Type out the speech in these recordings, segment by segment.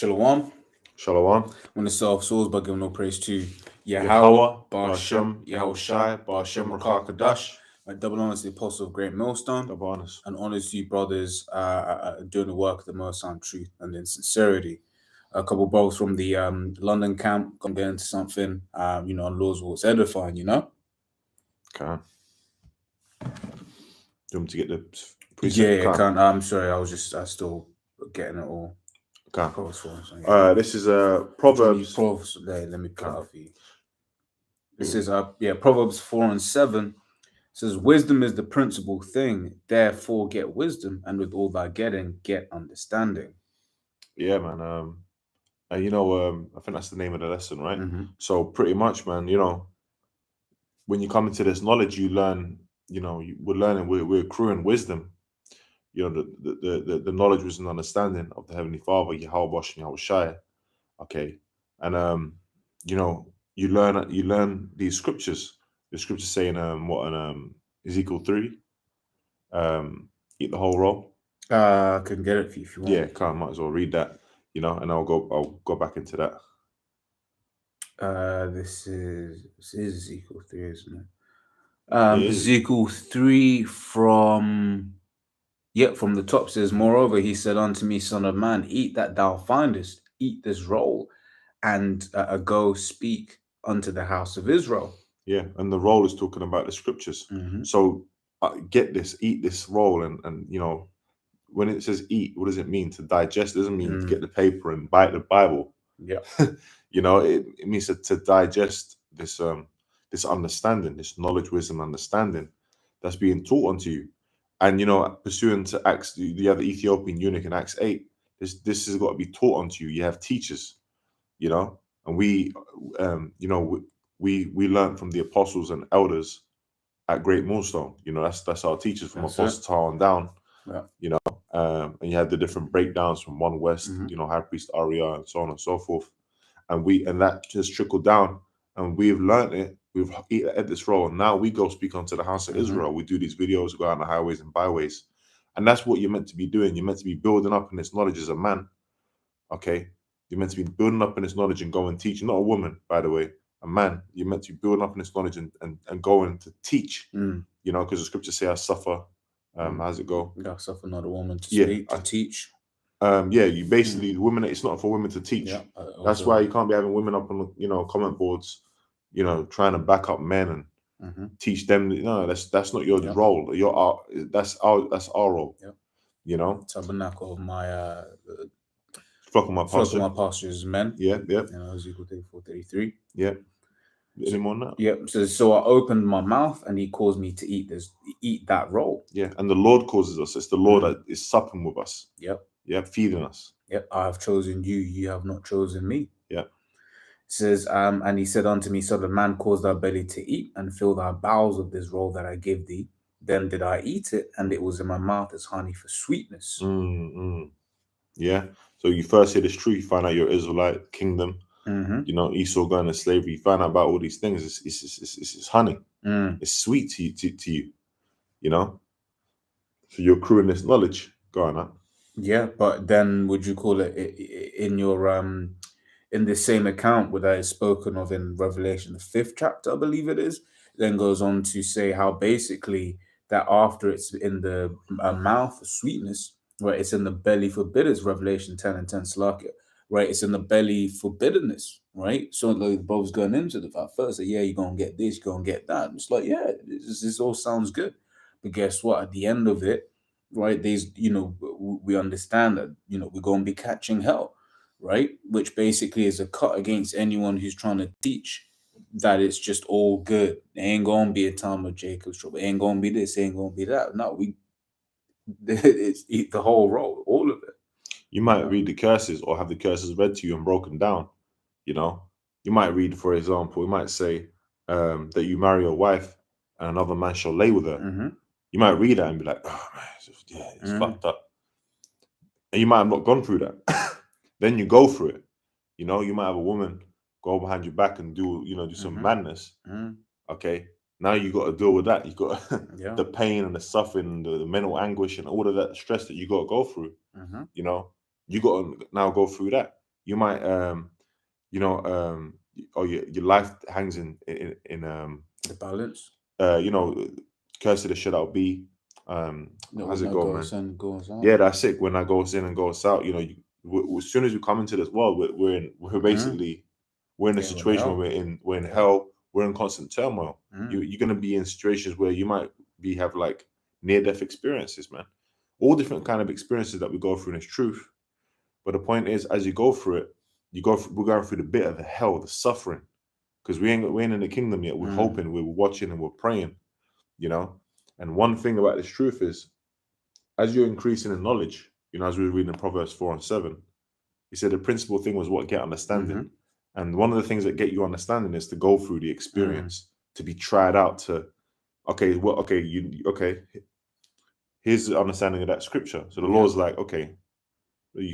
Shalom. Shalom. When the self souls by giving no praise to Yahweh, Yahweh, Bashem, Bashem, Yahushai, Yahushai, Bashem, Bashem, Rakakadash. Rakakadash. My double honors to the apostle of Great Millstone, Double honors. and honors to you, brothers, doing the work of the Most High in truth and in sincerity. A couple brothers from the London camp gonna get into something, on Lord's What's edifying, Okay. Do you want me to get the Yeah, precept? yeah, Okay. can't. I'm sorry, I still getting it all. Okay. Proverbs 4. So, yeah. This is Proverbs. Proverbs. Let me pull it Okay. up for you. This is Proverbs 4:7. Says wisdom is the principal thing, therefore get wisdom, and with all thy getting, get understanding. Yeah, man. I think that's the name of the lesson, right? Mm-hmm. So pretty much, man. When you come into this knowledge, you learn. We're learning. We're accruing wisdom. The knowledge, wisdom, and understanding of the Heavenly Father, Yahweh, Bosh, and Yahushai. Okay, and you learn these scriptures. The scriptures saying what in Ezekiel 3, eat the whole roll. I can get it for you if you want. Yeah, might as well read that. And I'll go back into that. This is Ezekiel 3, isn't it? It is. Ezekiel 3 from the top says, moreover, he said unto me, son of man, eat that thou findest, eat this roll, and go speak unto the house of Israel. Yeah, and the roll is talking about the scriptures. Mm-hmm. So get this, eat this roll, and when it says eat, what does it mean? To digest? It doesn't mean to get the paper and bite the Bible. Yeah. It means to digest this understanding, this knowledge, wisdom, understanding that's being taught unto you. And pursuant to Acts, the other Ethiopian eunuch in Acts 8, this has got to be taught unto you. You have teachers, and we we learn from the apostles and elders at Great Millstone. That's our teachers from Apostle Tar on down. Yeah. And you had the different breakdowns from One West, Mm-hmm. High Priest Aria, and so on and so forth. And that just trickled down, and we've learned it. We've at this role, and now we go speak onto the house of Mm-hmm. Israel. We do these videos, go out on the highways and byways, and that's what you're meant to be doing. You're meant to be building up in this knowledge as a man. Okay, you're meant to be building up in this knowledge and go and teach. Not a woman, by the way, a man. You're meant to be building up in this knowledge and going to teach. Because the scriptures say, "I suffer." How's it go? I suffer not a woman to speak, to teach. You basically women. It's not for women to teach. Yeah, that's why you can't be having women up on comment boards, trying to back up men and teach them. No, that's not your role. That's our role. Yep. Tabernacle of my flock of my pastures men. Yeah. Ezekiel 34:33. Yeah. Any more than that? Yep. So I opened my mouth and he caused me to eat that roll. Yeah, and the Lord causes us. It's the Lord that is supping with us. Yep. Yeah, feeding us. Yep. I have chosen you, you have not chosen me. Yeah. It says, and he said unto me, son of man, cause thy belly to eat and fill thy bowels of this roll that I give thee. Then did I eat it, and it was in my mouth as honey for sweetness. Yeah. So you first hear this truth, you find out your Israelite kingdom. Mm-hmm. Esau going to slavery. You find out about all these things. It's honey. It's sweet to you. So you're accruing this knowledge. Go on, huh? Yeah, but then would you call it in your in this same account where that is spoken of in Revelation, the 5th chapter, I believe it is, then goes on to say how basically that after it's in the mouth for sweetness, right, it's in the belly for bitterness, Revelation 10 and 10 Slakia, right, it's in the belly for bitterness, right? So like the brother's going into the fact first, like, yeah, you're going to get this, you're going to get that. It's like, yeah, this all sounds good. But guess what? At the end of it, right, there's, we understand that, we're going to be catching hell, right? Which basically is a cut against anyone who's trying to teach that it's just all good. It ain't going to be a time of Jacob's trouble. It ain't going to be this, it ain't going to be that. No, it's eat the whole roll, all of it. You might read the curses or have the curses read to you and broken down. You might read, for example, it might say that you marry a wife and another man shall lay with her. You might read that and be like, oh man, it's fucked up. And you might have not gone through that. Then you go through it. You might have a woman go behind your back and do some madness. Okay. Now you got to deal with that. You got the pain and the suffering, the mental anguish and all of that stress that you got to go through. You got to now go through that. You might you know, or your life hangs in The balance. you know, cursed the shit I'll be. No, How's when it that go, man? goes in, goes out. Yeah, that's it. When I goes in and goes out, you know, as soon as we come into this world, we're Mm. basically we're in a Yeah, we're situation where hell. we're in Yeah. hell. We're in constant turmoil. Mm. You're gonna be in situations where you might be have like near death experiences, man. All different kind of experiences that we go through in this truth. But the point is, as you go through it, we're going through the bit of the hell, the suffering, because we ain't in the kingdom yet. We're Mm. hoping, we're watching, and we're praying. You know. And one thing about this truth is, as you're increasing in knowledge, you know, as we were reading Proverbs 4:7, he said the principal thing was what get understanding. Mm-hmm. And one of the things that get you understanding is to go through the Mm. experience, to be tried out to, okay, well, okay, here's the understanding of that scripture. So the Yeah. Lord's like, okay,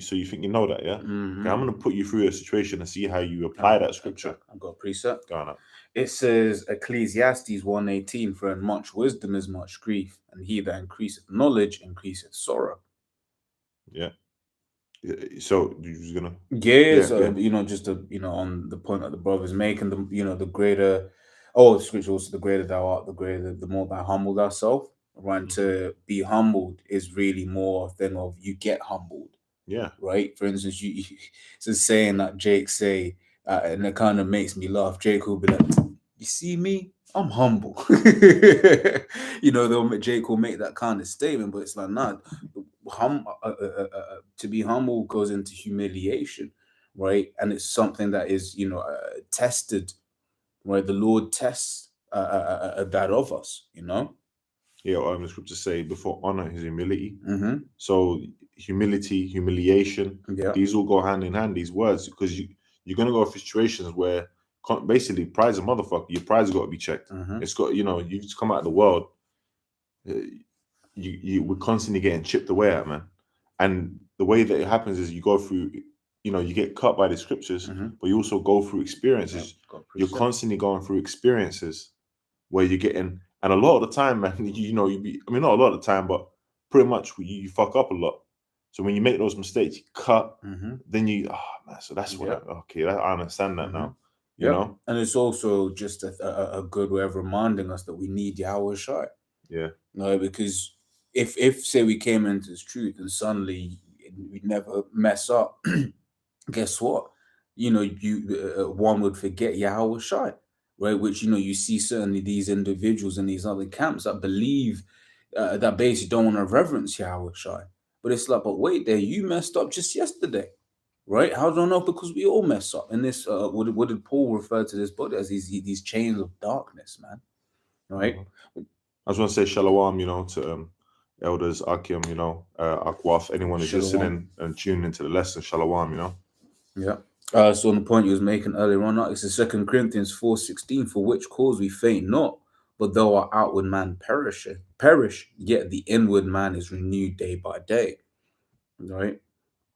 so you think you know that, yeah? Okay, Mm-hmm. I'm gonna put you through a situation and see how you All apply right. that Okay. scripture. I've got a precept. Go on up. It says Ecclesiastes 1:18, for in much wisdom is much grief, and he that increaseth knowledge increaseth sorrow. Yeah. So you're just gonna Yeah, yeah, so yeah. just to, on the point that the brother's making, the greater, oh, the scripture also, the greater thou art, the greater, the more thou humble thyself. Right, Hmm. to be humbled is really more a thing of you get humbled. Yeah. Right, for instance, it's a saying that Jake say, and it kind of makes me laugh. Jake will be like, "You see me, I'm humble." Jake will make that kind of statement, but it's like, nah, to be humble goes into humiliation, right? And it's something that is, tested, right? The Lord tests that of us, Yeah, the scriptures say before honor is humility. Mm-hmm. So humility, humiliation, Yeah. these all go hand in hand. These words, because you're gonna go through situations where basically pride's a motherfucker. Your pride's got to be checked. Mm-hmm. It's got you just come out of the world. uh, we're constantly getting chipped away at, man. And the way that it happens is you go through, you get cut by the scriptures, Mm-hmm. but you also go through Yeah. experiences. Got a You're precept. constantly going through experiences where you're getting, and a lot of the time, man, I mean, not a lot of the time, but pretty much you fuck up a lot. So when you make those mistakes, you cut, Mm-hmm. then man, so that's what Yeah. I understand that Mm-hmm. now, you Yep. know? And it's also just a good way of reminding us that we need Yahweh Shai. Yeah. No, because if say we came into this truth and suddenly we never mess up, guess what? One would forget Yahweh Shai, right? Which you see certainly these individuals in these other camps that believe that basically don't want to reverence Yahweh Shai. But it's like, but wait, there you messed up just yesterday, right? How do I know? Because we all mess up. In this, what did Paul refer to this body as? These chains of darkness, man. Right? Mhm. I just want to say shalom, to elders, Akim, Akwaf, anyone who's Shalom. listening and tuning into the lesson, shalom. Yeah. So on the point you was making earlier on, it's the 2 Corinthians 4:16, for which cause we faint not, but though our outward man perish, yet the inward man is renewed day by day. Right?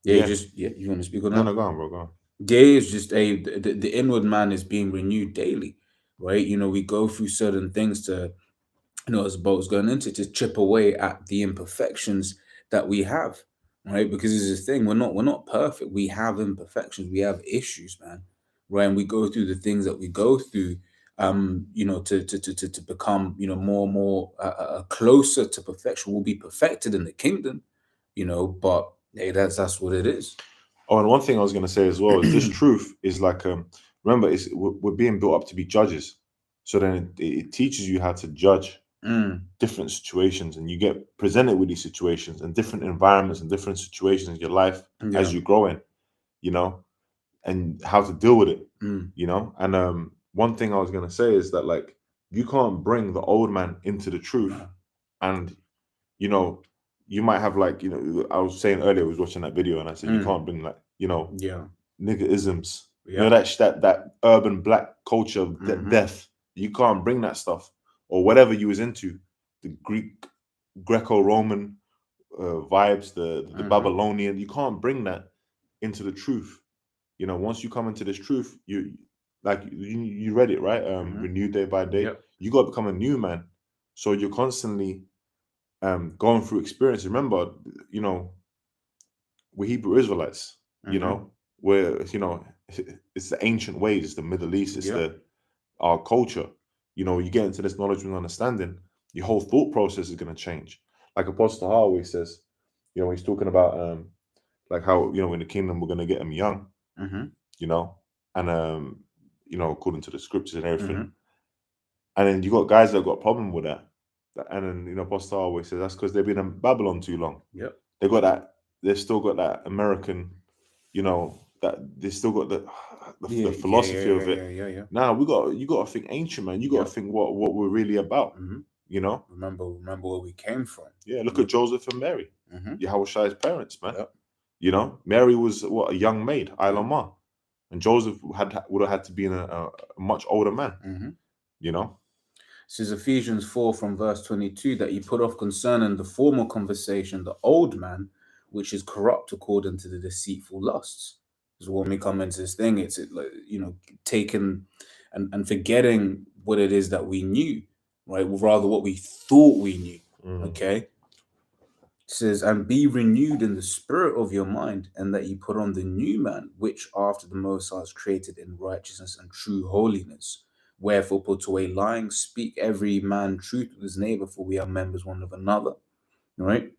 Yeah, Yeah. you want to speak on No, that? no, go on, bro, go on. Day is just the inward man is being renewed daily, right? We go through certain things to as Bo's going into, to chip away at the imperfections that we have, right? Because this is the thing, we're not perfect. We have imperfections, we have issues, man, right? And we go through the things that we go through, to become, more and more closer to perfection. We'll be perfected in the kingdom, but hey, that's what it is. Oh, and one thing I was going to say as well is this truth is like, remember, we're being built up to be judges. So then it teaches you how to judge Mm, different situations, and you get presented with these situations and different environments and different situations in your life yeah. as you're growing, you know, and how to deal with it, Mm, And one thing I was going to say is that, like, you can't bring the old man into the truth, no. and you know, you might have, like, I was saying earlier, I was watching that video and I said you Mm, can't bring, like, yeah. niggerisms, Yeah. that urban black culture of Mm-hmm. death. You can't bring that stuff or whatever you was into, the Greco-Roman vibes, the Mm-hmm. Babylonian. You can't bring that into the truth. Once you come into this truth, you read it, right? Mm-hmm. Renewed day by day. Yep. You got to become a new man. So you're constantly going through experiences. Remember, you know, we're Hebrew Israelites. You Mm-hmm. know, where it's the ancient ways, it's the Middle East, it's Yeah. our culture. You get into this knowledge and understanding, your whole thought process is going to change. Like Apostle Paul always says, when he's talking about like how in the kingdom we're going to get them young, Mm-hmm. you know, and according to the scriptures and everything. Mm-hmm. And then you got guys that got a problem with that. And then Apostle always says that's because they've been in Babylon too long. Yep. They got that. They've still got that American, that they still got the Yeah. Yeah. Yeah. philosophy Yeah. of Yeah. it. Yeah. Yeah. Now you got to think ancient, man. You got to Yep. think what we're really about. Mm-hmm. You know. Remember where we came from. Yeah. Look at Yep. Joseph and Mary. Mm-hmm. Yahweh parents, man. Yep. Mary was what, a young maid, Yep. Ilama, and Joseph would have had to be a much older man. Mm-hmm. You know. This is Ephesians 4 from verse 22, that ye put off concerning the former conversation the old man, which is corrupt according to the deceitful lusts. Because when we come into this thing, it's taking and forgetting what it is that we knew, right? Rather what we thought we knew. Okay. It says, and be renewed in the spirit of your mind, and that ye put on the new man, which after the Most High is created in righteousness and true holiness. Wherefore put away lying, speak every man truth with his neighbor, for we are members one of another. Right?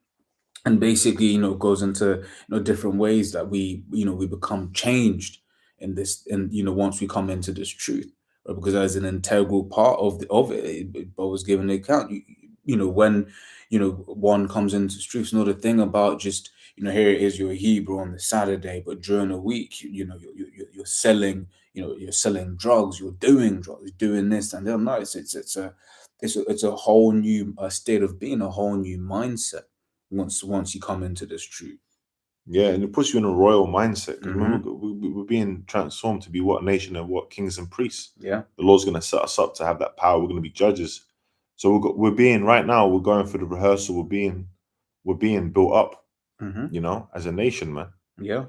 And basically, goes into different ways that we become changed in this, and once we come into this truth, right? Because as an integral part of it, Bob was given the account. When one comes into this truth, it's not a thing about just here it is, you're a Hebrew on the Saturday, but during the week, you're selling, you're selling drugs, you're doing drugs, doing this and that. No, it's a whole new state of being, a whole new mindset once you come into this truth. Yeah, and it puts you in a royal mindset because Mm-hmm. we're being transformed to be what nation and what kings and priests. Yeah. The Lord's going to set us up to have that power. We're going to be judges. So we're being right now. We're going through the rehearsal. We're being built up. Mm-hmm. As a nation, man. Yeah.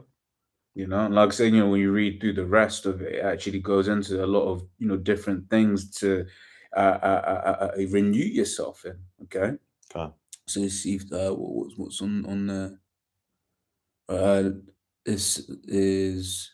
Like I said, when you read through the rest of it, it actually goes into a lot of different things to renew yourself in. Okay. Okay. So let's see if what's on there. This is,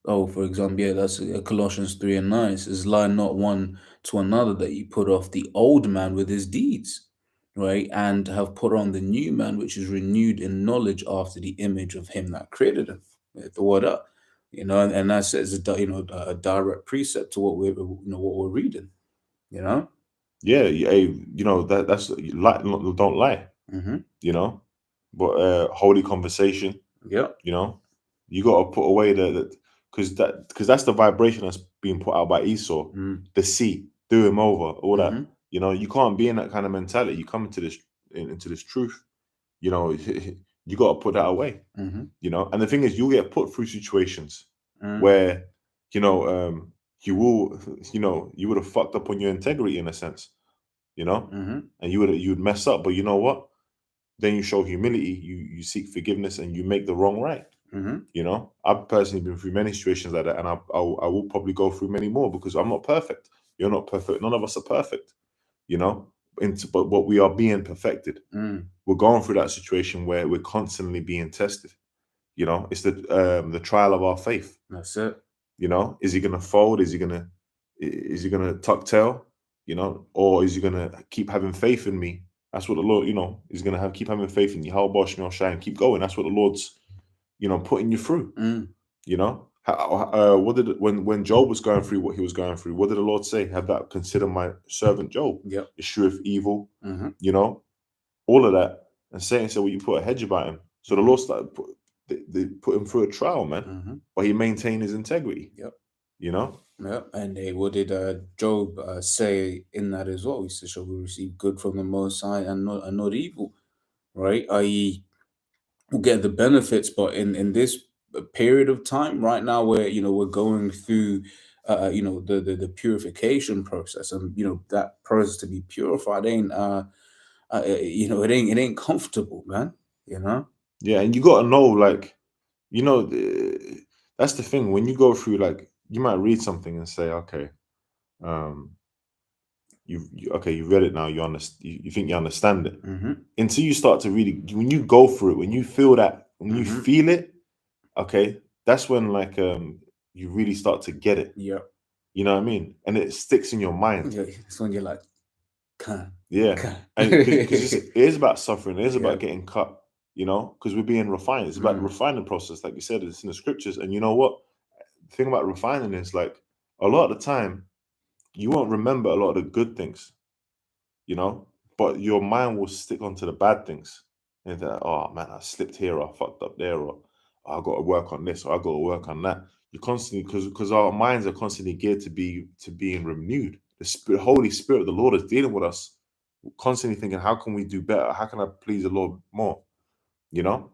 oh, for example, yeah, that's Colossians 3 and 9. It says, lie not one to another, that you put off the old man with his deeds, right? And have put on the new man, which is renewed in knowledge after the image of him that created him. The word up, and that says a direct precept to what we're reading, you know. Yeah, that's don't lie. Mm-hmm. But holy conversation. Yeah. You got to put away because that's the vibration that's being put out by Esau. Mm-hmm. Deceit, do him over, all that. Mm-hmm. You can't be in that kind of mentality. You come into this truth. You got to put that away. Mm-hmm. And the thing is, you'll get put through situations Mm-hmm. where you will, you would have fucked up on your integrity in a sense, Mm-hmm. and you'd mess up. But you know what? Then you show humility. You seek forgiveness, and you make the wrong right. Mm-hmm. I've personally been through many situations like that, and I will probably go through many more because I'm not perfect. You're not perfect. None of us are perfect. But what we are being perfected. Mm. We're going through that situation where we're constantly being tested. It's the trial of our faith. That's it. Is he gonna fold? Is he gonna tuck tail? Or is he gonna keep having faith in me? That's what the Lord, is gonna keep having faith in you. How about you shine? Keep going. That's what the Lord's, putting you through. Mm. What did when Job was going through what he was going through? What did the Lord say? Have that consider my servant Job. Yep. Escheweth evil. Mm-hmm. All of that. And Satan said, "Well, you put a hedge about him." So the Lord started they put him through a trial, man. Mm-hmm. But he maintained his integrity. Yep. Yep. And what did Job say in that as well? He said, "Shall we receive good from the Most High and not evil?" Right? I.e., we'll get the benefits, but in this period of time right now, where we're going through, the purification process, and that process to be purified ain't it ain't comfortable, man. Yeah, and you got to know, like, that's the thing. When you go through, like, you might read something and say, okay, um, you read it now, you understand, you think you understand it. Mm-hmm. Until you start to read it, when you go through it, when you feel that, when you Mm-hmm. feel it, okay, that's when like you really start to get it. Yeah. You know what I mean? And it sticks in your mind. Yeah. It's when you're like, can, Yeah, can. and because it is about suffering, it is Yeah. about getting cut. You know, because we're being refined. It's about the Mm. refining process, like you said. It's in the scriptures, and you know what? The thing about refining is like a lot of the time you won't remember a lot of the good things, you know, but your mind will stick onto the bad things. And that, oh man, I slipped here, or I fucked up there, or "Oh, I got to work on this, or I got to work on that." You constantly, because our minds are constantly geared to being renewed. The Spirit, Holy Spirit, the Lord is dealing with us, constantly thinking, how can we do better? How can I please the Lord more? You know,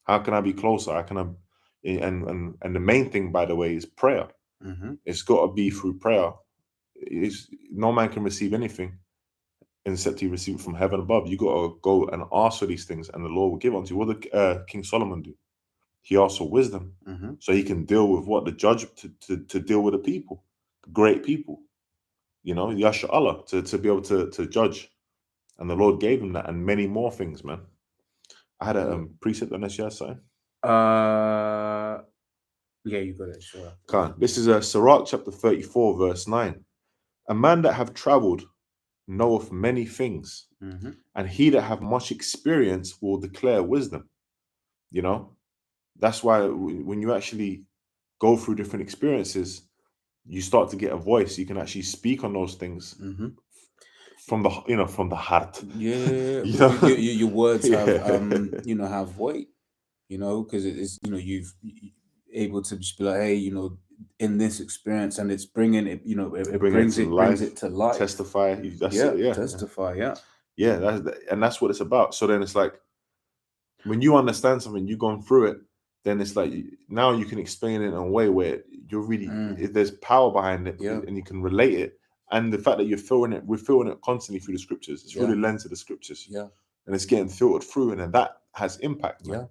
how can I be closer? How can I? And the main thing, by the way, is prayer. Mm-hmm. It's got to be through prayer. It's, no man can receive anything except he receive it from heaven above. You got to go and ask for these things, and the Lord will give unto you. What did King Solomon do? He asked for wisdom, Mm-hmm. so he can deal with what the judge to deal with the people, great people. You know, Yasha Allah to be able to judge, and the Lord gave him that and many more things, man. I had a Yeah. precept on this, yeah, sign. Uh, yeah, you got it. Sure. Khan. This is a Sirach chapter 34, verse 9. A man that have traveled knoweth many things, Mm-hmm. and he that have much experience will declare wisdom. You know, that's why when you actually go through different experiences, you start to get a voice. You can actually speak on those things Mm-hmm. from the, you know, from the heart. Yeah, You because know, your words have yeah, have weight, because it is, able to just be like, hey, in this experience, and it's bringing it, it bringing it brings to it life, to life. testify. That's Yeah, it. Yeah, yeah, testify. Yeah. yeah. And that's what it's about. So then it's like when you understand something, you've gone through it, then it's like now you can explain it in a way where you're really Mm, there's power behind it, yeah. and you can relate it. And the fact that we're feeling it constantly through the scriptures. It's through Yeah. the lens of the scriptures, Yeah. and it's getting filtered through, and then that has impact, man. Yeah.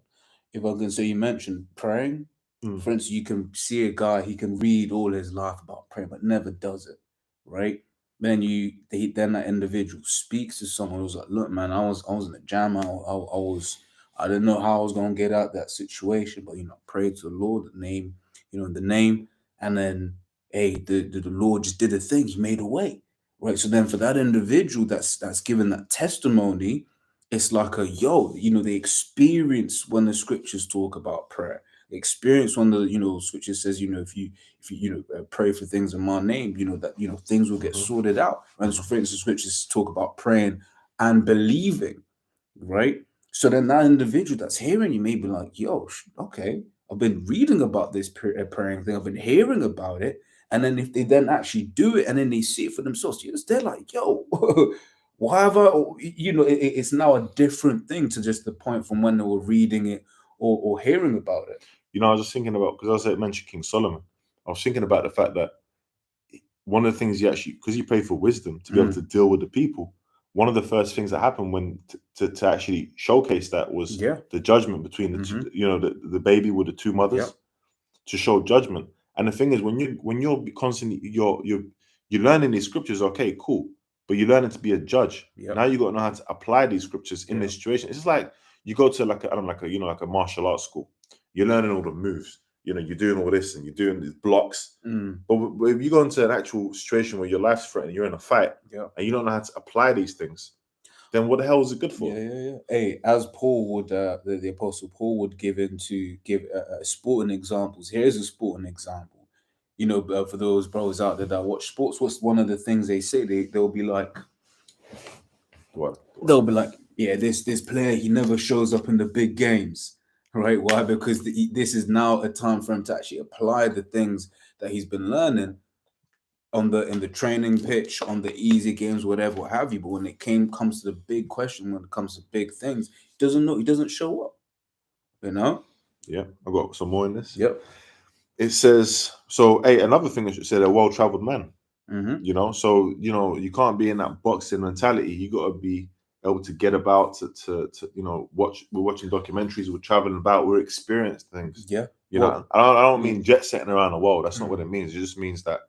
If I can say, you mentioned praying. Mm, For instance, you can see a guy, he can read all his life about praying, but never does it, right? Then that individual speaks to someone who's like, look, man, I was in a jam. I didn't know how I was gonna get out that situation, but prayed to the Lord, the name, and then hey, the Lord just did a thing. He made a way, right? So then for that individual that's given that testimony, it's like the experience when the scriptures talk about prayer, the experience when the scripture says, if you pray for things in my name, that things will get mhm, sorted out. And so mhm. for instance, scriptures talk about praying and believing, right? So then that individual that's hearing you may be like, yo, okay, I've been reading about this praying thing, I've been hearing about it. And then if they then actually do it and then they see it for themselves, they're like, yo, why have I, it's now a different thing to just the point from when they were reading it or hearing about it. You know, I was just thinking about, because I mentioned King Solomon. I was thinking about the fact that one of the things you actually, because you pray for wisdom to be able Mm, to deal with the people, one of the first things that happened when to actually showcase that was yeah. the judgment between Mm-hmm. the baby with the two Yep. mothers, to show judgment. And the thing is, when you're constantly you're learning these scriptures, okay, cool, but you're learning to be a judge. Yep. Now you got to know how to apply these scriptures in Yeah. this situation. It's just like you go to like a, I don't know, like a, like a martial arts school. You're learning all the moves. You're doing all this and you're doing these blocks. Mm, But if you go into an actual situation where your life's threatened, you're in a fight, yeah. and you don't know how to apply these things, then what the hell is it good for? Yeah, yeah, yeah. Hey, as Paul would, the Apostle Paul would give sporting examples. Here's a sporting example. For those brothers out there that watch sports, what's one of the things they say? What? They'll be like, yeah, this player, he never shows up in the big games, right? Why? Because this is now a time for him to actually apply the things that he's been learning in the training pitch, on the easy games, whatever, what have you. But when comes to the big question, when it comes to big things, he doesn't show up. You know? Yeah, I've got some more in this. Yep. It says so. Hey, another thing I should say: a well-traveled man. Mm-hmm. So you can't be in that boxing mentality. You got to be able to get about to watch. We're watching documentaries. We're traveling about. We're experiencing things. Yeah. You Well, know, I don't yeah. mean jet setting around the world. That's not what it Mm-hmm. means. It just means that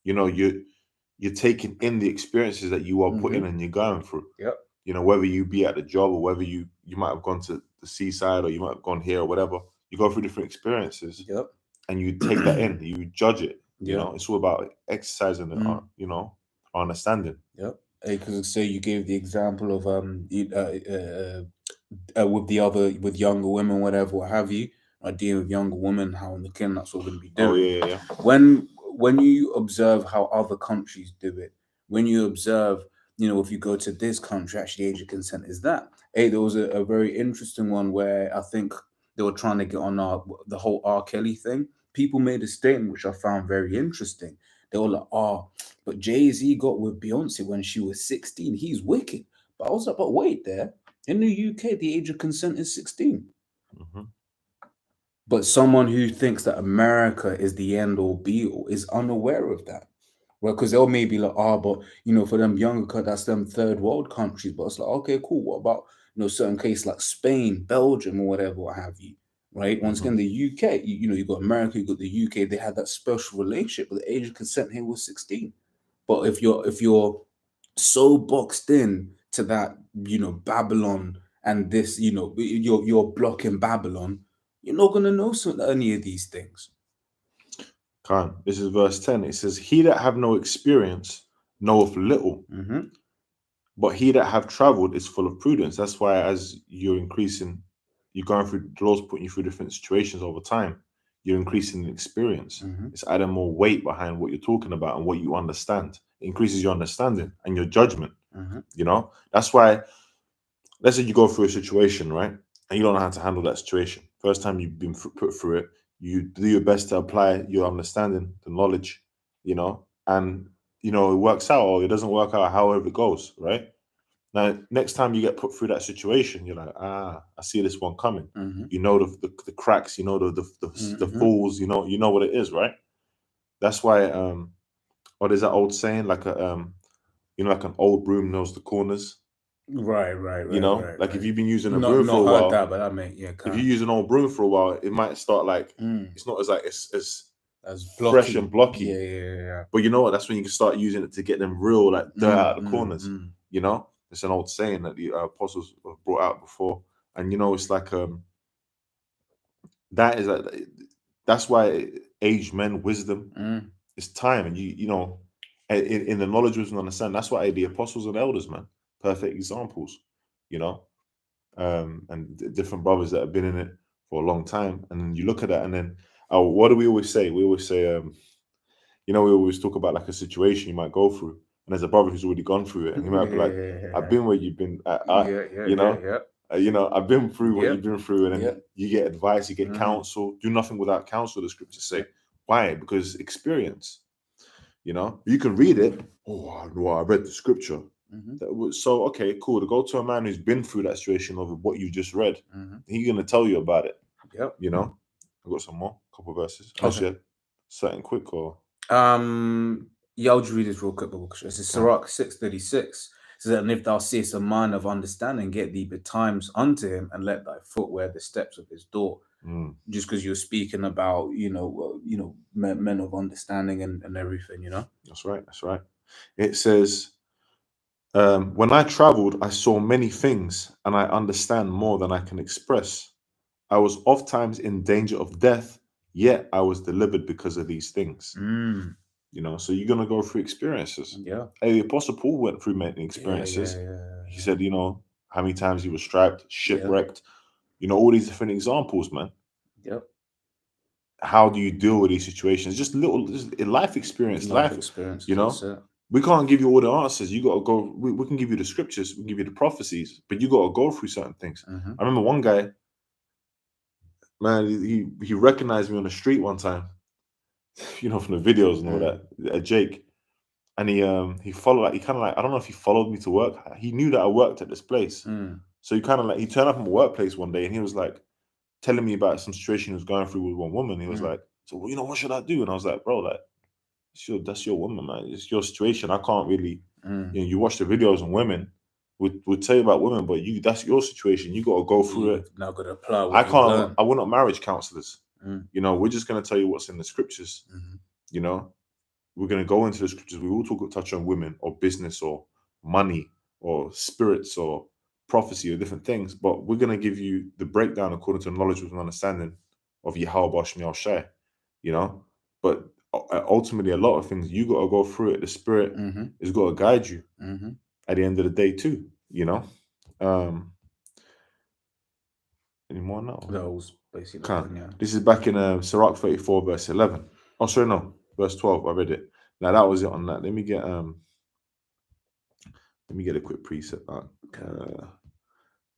you're taking in the experiences that you are Mm-hmm. putting and you're going through. Yep. Whether you be at the job or whether you might have gone to the seaside or you might have gone here or whatever. you go through different experiences, Yep. and you take that in, you judge it. Yep. It's all about exercising the, Mm. understanding. Yep. Because say you gave the example of with the other with younger women, whatever, what have you, or dealing with younger women, how and again that's all going to be Oh different. yeah. When you observe how other countries do it, when you observe, if you go to this country, actually, age of consent is that. Hey, there was a very interesting one where I think they were trying to get on the whole R. Kelly thing. People made a statement which I found very interesting. They were like, "Oh, but Jay-Z got with Beyonce when she was 16. He's wicked." But I was like, "But wait, there in the UK, the age of consent is 16." Hmm. But someone who thinks that America is the end all be all is unaware of that. Well, because they'll maybe like, but for them younger, that's them third world countries. But it's like, okay, cool. What about certain cases like Spain, Belgium, or whatever, what have you? Right. Once Hmm. again, the UK, you got America, you got the UK. They had that special relationship, but the age of consent here was 16. But if you're so boxed in to that, Babylon and this, you're blocking Babylon, you're not gonna know any of these things. Khan, this is verse 10. It says, "He that have no experience knoweth little, Mm-hmm. but he that have traveled is full of prudence." That's why as you're increasing, you're going through, the Lord's putting you through different situations over time, you're increasing in experience. Mm-hmm. It's adding more weight behind what you're talking about and what you understand. It increases your understanding and your judgment. Mm-hmm. That's why, let's say you go through a situation, right? And you don't know how to handle that situation. First time you've been put through it, you do your best to apply your understanding, the knowledge, and it works out or it doesn't work out, however it goes, right? Now, next time you get put through that situation, you're like, I see this one coming. Mm-hmm. You know the cracks, you know the Mm-hmm. falls, you know what it is, right? That's why or there's that old saying like like an old broom knows the corners. Right, right, right, right, Like if right. you've been using a Not broom for not a heard while, that, but I mean, yeah, if you can. use an old broom for a while, it might start like Mm. it's not as like as As fresh blocky. and Yeah, blocky. yeah, yeah. But you know what? That's when you can start using it to get them real like dirt Mm, out of the mm, corners. mm. It's an old saying that the apostles have brought out before, and it's like that is that's why aged men wisdom Mm. is time, and in the knowledge, wisdom, and understand. That's why the apostles and elders, man, perfect examples. You know, and different brothers that have been in it for a long time. And then you look at that, and then what do we always say? We always say, we always talk about like a situation you might go through, and there's a brother who's already gone through it, and he might be like, "I've Yeah, been where you've been." yeah, yeah, You yeah, know, yeah. I've been through what Yep, you've been through, and then yep. you get advice, you get Mm-hmm. counsel. Do nothing without counsel, the scriptures say. Yep. Why? Because experience. You can read it. Oh, I read the scripture. Mm-hmm. So okay, cool. To go to a man who's been through that situation of what you just read, Mm-hmm. he's gonna tell you about it. Yep. I've got some more, couple of verses. Unless Okay. you had something quick or Yeah, I'll just read this real quick, because it's can. Sirach 6:36. Says that, and if thou seest a man of understanding, get thee betimes unto him, and let thy foot wear the steps of his door. Mm, Just because you're speaking about, men of understanding and everything, that's right. That's right. It says, "When I traveled, I saw many things, and I understand more than I can express. I was oft times in danger of death, yet I was delivered because of these things." Mm. So you're gonna go through experiences. Yeah. Hey, the Apostle Paul went through many Yeah, yeah, experiences. He yeah, said, how many times he was striped, yeah. shipwrecked. All these different examples, man. Yep. How do you deal with these situations? Just little, just a life experience. Life Life, experiences, you that's know. it. We can't give you all the answers. You got to go. We can give you the scriptures. We can give you the prophecies, but you got to go through certain things. Mm-hmm. I remember one guy, man. He recognized me on the street one time. From the videos and all Mm. that. Jake, and he followed. Like, he kind of like, I don't know if he followed me to work. He knew that I worked at this place, Mm. so he kind of like, he turned up at my workplace one day, and he was like telling me about some situation he was going through with one woman. He was Mm. like, "So, what should I do?" And I was like, "Bro, like, that's your woman, man. It's your situation. I can't really, Mm. you watch the videos on women. We'll tell you about women, but that's your situation. You got to go through You've it. now got to apply I what you've can't. learned. We're not marriage counselors. Mm. We're just gonna tell you what's in the scriptures. Mm-hmm. You know, we're gonna go into the scriptures. We will touch on women or business or money or spirits or prophecy or different things, but we're gonna give you the breakdown according to knowledge with an understanding of Yahweh Shemiel Shai, you know. But ultimately, a lot of things you got to go through it. The Spirit is got to guide you at the end of the day too, you know. Any more now? That was basically the Can't. thing, yeah. This is back in Sirach 34 verse 11. Oh, sorry, no, verse 12. I read it. Now that was it on that. Let me get a quick preset.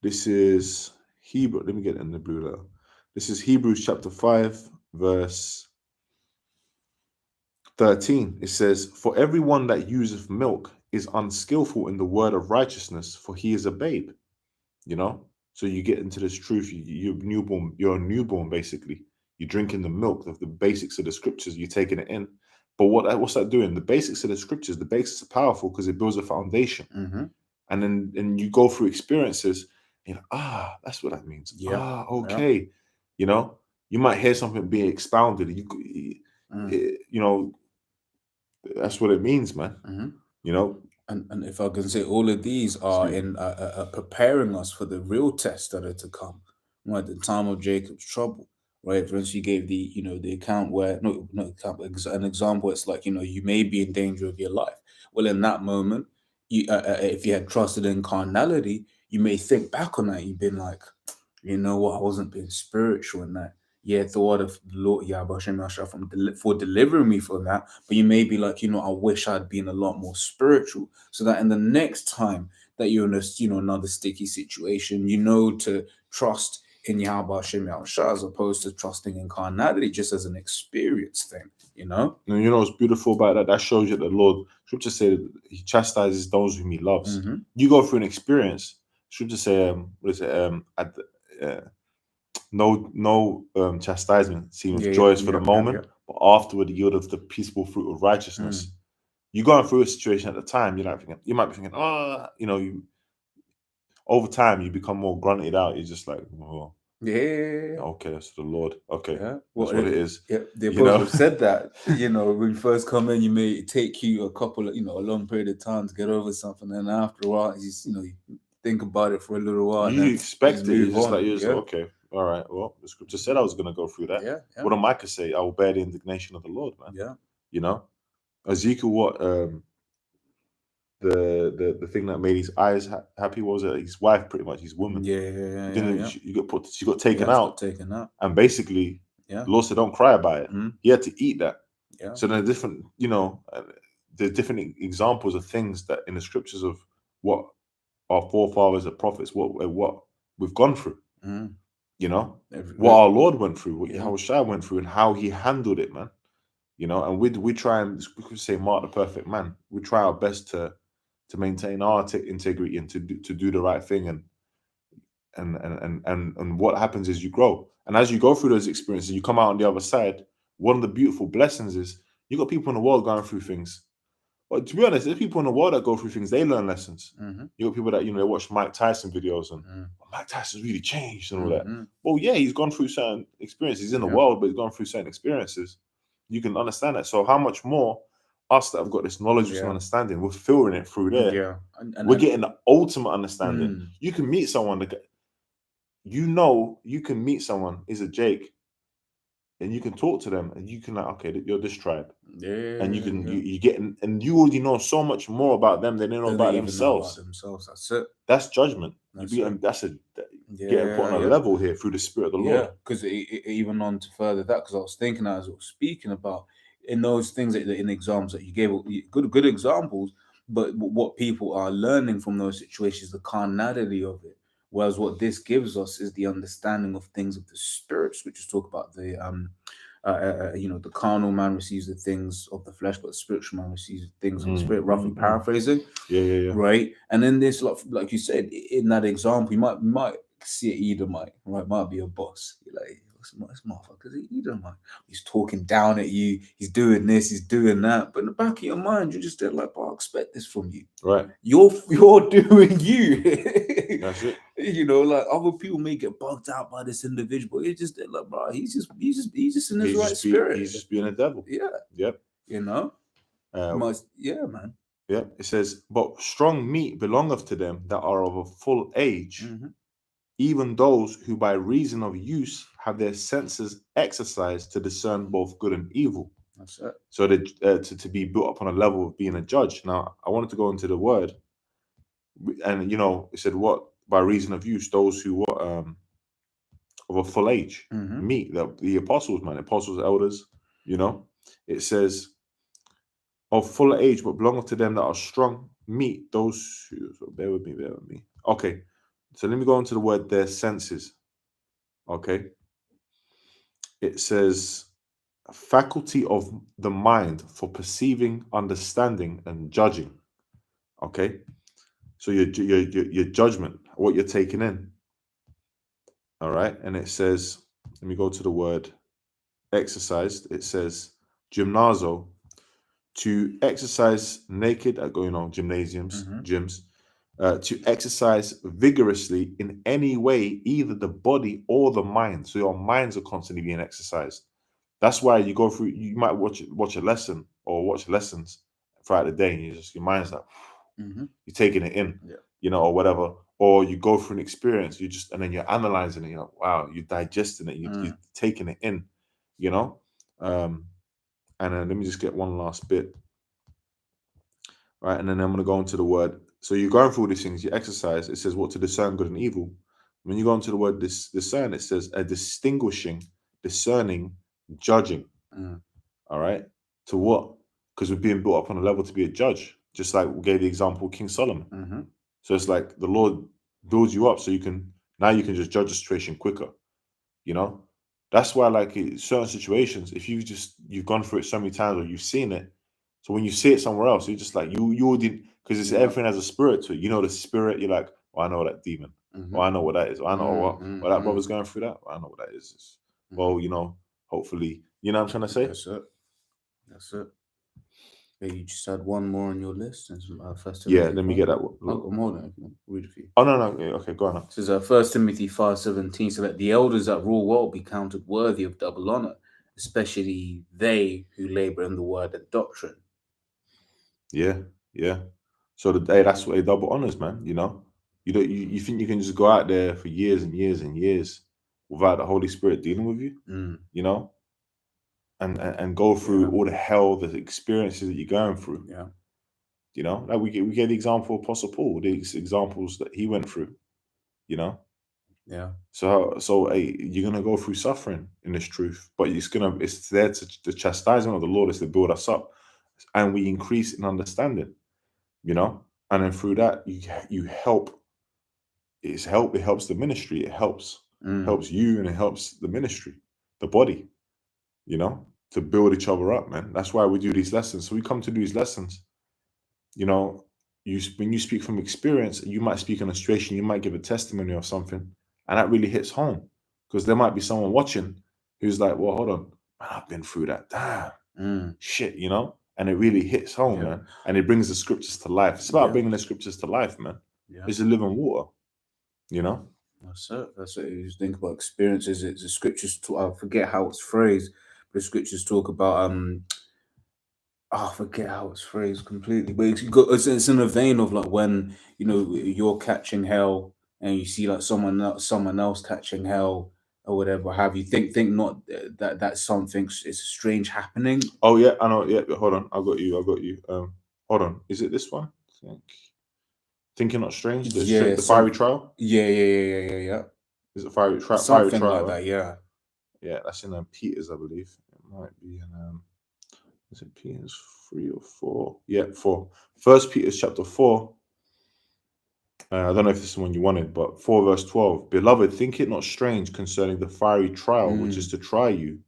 This is Hebrew. Let me get it in the blue letter. This is Hebrews chapter 5 verse 13. It says, "For everyone that useth milk is unskillful in the word of righteousness, for he is a babe." You know, so you get into this truth. You're newborn. You're a newborn, basically. You're drinking the milk of the basics of the scriptures. You're taking it in. But what's that doing? The basics of the scriptures. The basics are powerful because it builds a foundation. And then you go through experiences. And you're like, that's what that means. Yeah. Okay. You know, you might hear something being expounded. You know, that's what it means, man. You know. And if I can say, all of these are in preparing us for the real tests that are to come, right? The time of Jacob's trouble, right? For instance, you gave the account where an example. It's like, you may be in danger of your life. Well, in that moment, if you had trusted in carnality, you may think back on that. You've been like, you know what, I wasn't being spiritual in that. Yeah, the word of the Lord, for delivering me from that. But you may be like, I wish I'd been a lot more spiritual, so that in the next time that you're in another sticky situation, to trust in Yahweh Hashem Yahushua as opposed to trusting in carnality just as an experience thing, And you know what's beautiful about that? That shows you that the Lord, Scripture said, He chastises those whom He loves. You go through an experience. Scripture say, what is it? No chastisement seems joyous for the moment, but afterward the yield of the peaceful fruit of righteousness. You're going through a situation at the time. You might be thinking, over time you become more grunted out. You're just like, oh, okay, that's the Lord. Okay, that's what it is. Yeah, the apostle said that. When you first come in, you may take you a couple of, a long period of time to get over something, and after a while, you think about it for a little while. You and expect then it. move on. You're just like, okay, all right. Well, the Scripture said I was going to go through that. Yeah. What am I to say? I will bear the indignation of the Lord, man. Yeah. You know, Ezekiel, what the thing that made his eyes happy was his wife, pretty much his woman. She got taken out, and basically, the Lord said, "Don't cry about it." He had to eat that. Yeah. So there are different, there's different examples of things that in the scriptures of what our forefathers, the prophets, what we've gone through. What our Lord went through, what Yahushua went through, and how He handled it, man. And we try and we could say mark the perfect man. We try our best to maintain our integrity and to do the right thing, and what happens is you grow, and as you go through those experiences, you come out on the other side. One of the beautiful blessings is you got people in the world going through things. But to be honest, there's people in the world that go through things, they learn lessons. You got people that they watch Mike Tyson videos and Mike Tyson's really changed and all that. Well, yeah, he's gone through certain experiences. He's in the world, but he's gone through certain experiences. You can understand that. So how much more us that have got this knowledge and understanding, we're filtering it through there. Yeah. We're getting the ultimate understanding. You can meet someone that you can meet someone is a Jake, and you can talk to them, and you can okay, you're this tribe. And you can you get and you already know so much more about them than they know about themselves. That's it. That's judgment. Getting put on a level here through the Spirit of the Lord. Yeah, because even on to further that, because I was thinking as I was speaking about in those things in examples that you gave, good examples, but what people are learning from those situations, the carnality of it. Whereas what this gives us is the understanding of things of the spirits, which is talk about the the carnal man receives the things of the flesh, but the spiritual man receives the things of the spirit. Roughly paraphrasing. Yeah. Right, and then this, like you said, in that example, you might see an Edomite, right? Might be a boss. You're like, this motherfucker's an Edomite. He's talking down at you. He's doing this. He's doing that. But in the back of your mind, you're just there like, I expect this from you. Right. You're doing you. That's it. Like other people may get bugged out by this individual. It's just like, bro, he's just in his right spirit. He's just being a devil. Yeah. Yep. Man. Yep. It says, but strong meat belongeth to them that are of a full age. even those who by reason of use have their senses exercised to discern both good and evil. That's it. So that to be built up on a level of being a judge. Now, I wanted to go into the word, and it said what by reason of use, those who were of a full age, meet the apostles, man, apostles, elders. It says of full age, but belongeth to them that are strong. Meet those who. So bear with me. Okay, so let me go into the word their senses. Okay, it says faculty of the mind for perceiving, understanding, and judging. Okay, so your judgment, what you're taking in. All right, and it says, let me go to the word exercised. It says gymnazo, to exercise naked at going on gymnasiums, gyms, to exercise vigorously in any way, either the body or the mind. So your minds are constantly being exercised. That's why you go through. You might watch a lesson or watch lessons throughout the day, and your mind's like you're taking it in, or whatever. Or you go through an experience, and then you're analyzing it. You're like, wow, you're digesting it. You're taking it in, And then let me just get one last bit. Right, and then I'm going to go into the word. So you're going through all these things, you exercise. It says what to discern good and evil. When you go into the word discern, it says a distinguishing, discerning, judging. All right, to what? Because we're being built up on a level to be a judge. Just like we gave the example of King Solomon. So it's like the Lord builds you up so you can just judge the situation quicker. That's why, like, in certain situations, if you've gone through it so many times or you've seen it, so when you see it somewhere else, you're just like you didn't, because it's everything has a spirit to it. The spirit. You're like, oh, I know that demon. Oh, I know what that is. Oh, I know what that brother's going through that. Oh, I know what that is. Well, hopefully, you know what I'm trying to say. That's it. Yeah, you just had one more on your list. Since First Yeah, Timothy let me 5. get that. I've got more than I can read a few. Oh no. Yeah, okay, go on. It says First Timothy 5:17. So let the elders that rule well be counted worthy of double honor, especially they who labor in the word and doctrine. Yeah. So that's what a double honors, man. You don't you think you can just go out there for years and years and years without the Holy Spirit dealing with you, and go through all the hell, the experiences that you're going through. Like we get the example of Apostle Paul, the examples that he went through. So hey, you're gonna go through suffering in this truth, but it's there the chastisement of the Lord is to build us up, and we increase in understanding. And then through that you help. It helps the ministry. It helps you, and it helps the ministry, the body. To build each other up, man. That's why we do these lessons. So we come to do these lessons. When you speak from experience, you might speak on a situation, you might give a testimony of something, and that really hits home, because there might be someone watching who's like, well, hold on, man, I've been through that. Damn, shit, and it really hits home, man. And it brings the scriptures to life. It's about bringing the scriptures to life, man. It's a living water, That's it. That's it. You think about experiences. It's the scriptures talk. I forget how it's phrased, but the scriptures talk about I forget how it's phrased completely. But it's in a vein of like when you're catching hell and you see like someone else catching hell or whatever have you. Think not that something is strange happening. Oh yeah, I know. Yeah, hold on. I got you. Hold on. Is it this one? Thinking Not Strange. The fiery trial. Yeah. Is it fiery trial? Something like that. Yeah. Yeah, that's in Peter's, I believe. It might be in is it Peter's 3 or 4? Yeah, 4. First Peter's chapter 4. I don't know if this is the one you wanted, but 4 verse 12. Beloved, think it not strange concerning the fiery trial, which is to try you,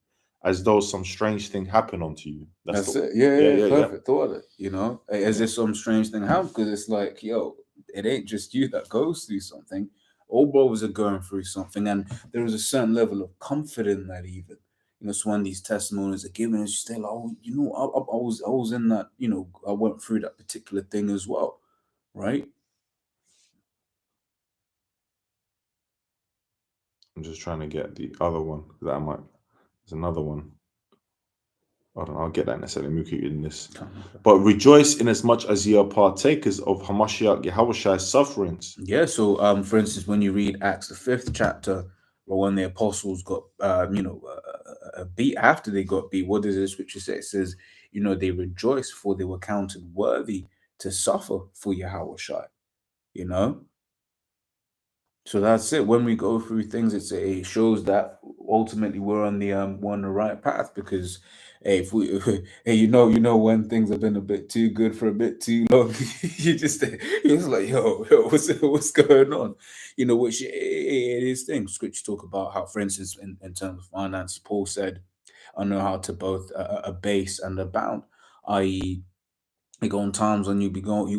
as though some strange thing happened unto you. That's it. Yeah. Perfect. Thought of it. As if some strange thing happened, because it's like, it ain't just you that goes through something. All brothers are going through something, and there is a certain level of comfort in that. Even so when these testimonies are given, it's just like, oh, I was in that. I went through that particular thing as well, right? I'm just trying to get the other one that I might. There's another one. I don't know, I'll get that in a second. Let me keep reading this. Can't remember. But rejoice in as much as ye are partakers of Hamashiach Yahushai's sufferings. Yeah, so for instance, when you read Acts the 5th chapter, or when the apostles got beat after they got beat, what does the scripture say? It says, they rejoiced for they were counted worthy to suffer for Yahushua, you know? So that's it. When we go through things, it shows that ultimately we're on the right path, because hey, if we hey, when things have been a bit too good for a bit too long, you're just like, yo, what's going on? Which it is things. Scripture talk about how, for instance, in terms of finance, Paul said, I know how to both abase and abound, i.e., there going times when you'll be good,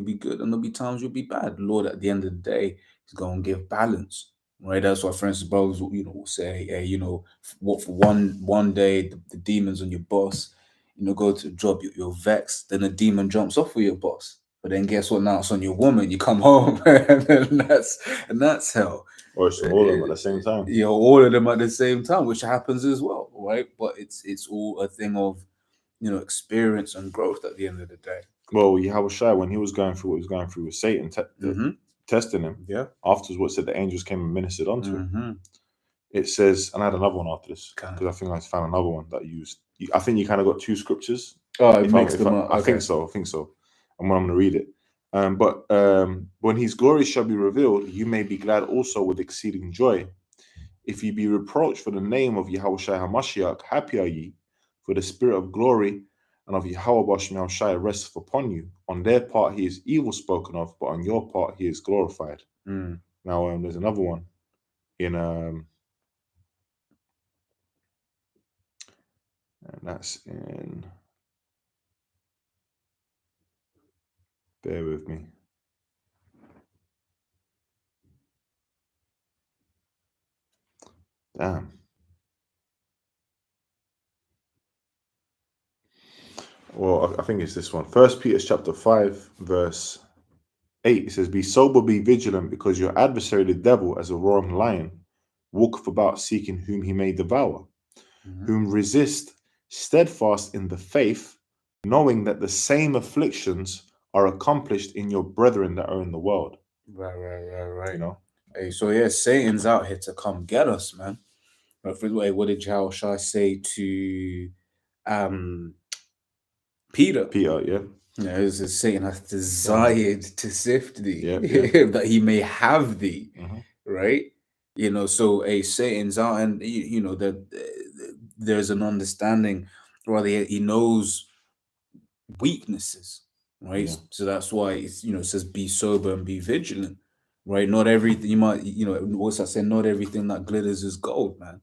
and there'll be times you'll be bad. The Lord, at the end of the day, is going to give balance, right? That's why, for instance, brothers, will say, hey, what, for one day the demons on your boss, go to the job, you're vexed, then a demon jumps off of your boss. But then guess what? Now it's on your woman. You come home, and that's hell. Or it's on all of them at the same time. All of them at the same time, which happens as well, right? But it's all a thing of experience and growth at the end of the day. Well, Yahushai, when he was going through what he was going through with Satan, testing him, Yeah. afterwards, what said the angels came and ministered unto him. Mm-hmm. It says, and I had another one after this, Kinda. because I think I found another one that used. I think you kind of got two scriptures. Oh, it makes them up. I Okay. think so. And I'm going to read it. But when his glory shall be revealed, you may be glad also with exceeding joy. If ye be reproached for the name of Yahushai HaMashiach, happy are ye, for the spirit of glory and of Yahweh Yahushai resteth upon you. On their part he is evil spoken of, but on your part he is glorified. Mm. Now there's another one in and that's in, bear with me. Damn. Well, I think it's this one. 1 Peter chapter 5, verse 8. It says, be sober, be vigilant, because your adversary the devil, as a roaring lion, walketh about seeking whom he may devour. Mm-hmm. Whom resist steadfast in the faith, knowing that the same afflictions are accomplished in your brethren that are in the world. Right. You know? Hey, so yeah, Satan's out here to come get us, man. But for the way, what did Yahushua say to Peter? Yeah. It says Satan has desired to sift thee, Yeah. that he may have thee, Mm-hmm. right? So Satan's out, and that there's an understanding, rather he knows weaknesses, right? Yeah. So that's why it's it says be sober and be vigilant, right? Not everything you might what's that saying? Not everything that glitters is gold, man.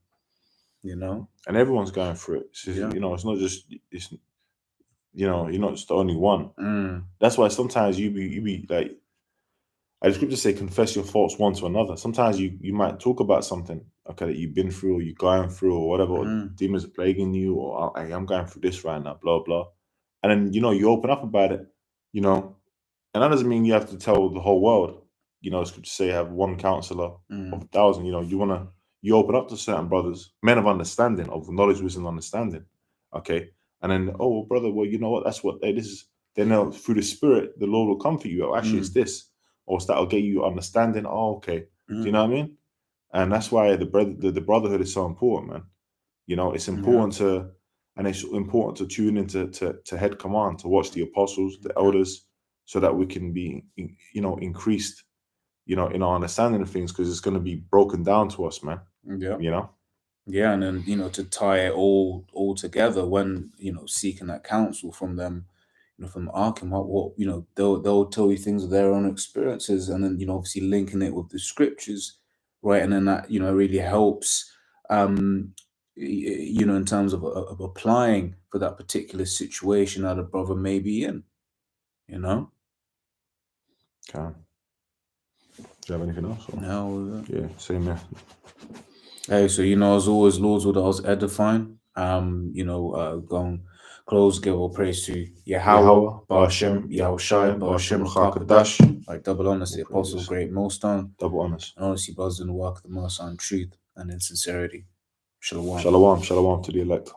And everyone's going through it. So, Yeah. it's not just you're not just the only one. Mm. That's why sometimes you be like, as the scriptures say, confess your faults one to another. Sometimes you might talk about something, okay, that you've been through or you're going through or whatever, or demons are plaguing you, or hey, I'm going through this right now, blah blah. And then you open up about it, and that doesn't mean you have to tell the whole world. Scriptures say have one counselor of 1,000. You open up to certain brothers, men of understanding, of knowledge, wisdom, understanding. Okay. And then, oh brother, well, you know what? That's what this is. Then through the spirit, the Lord will comfort you. Oh, actually, it's this. Or that'll get you understanding. Oh, okay. Do you know what I mean? And that's why the brotherhood is so important, man. It's important it's important to tune into to head command, to watch the apostles, the elders, so that we can be, increased, in our understanding of things, because it's going to be broken down to us, man. Yeah. Yeah, and then to tie it all together when seeking that counsel from them, from Arkham, what they'll tell you things of their own experiences, and then obviously linking it with the scriptures, right? And then that really helps, in terms of applying for that particular situation that a brother may be in, Okay. Do you have anything else? Or? No. Yeah, same here. Hey, so as always, Lord's what I was edifying. Going close, give all praise to Yahweh, Bashem, Yahushai, Bashem, Kakadash. Like double honors, the apostle of great millstone. Double honors. And honestly, brothers in the work of the Most High in truth and in sincerity. Shalom. Shalom to the elect.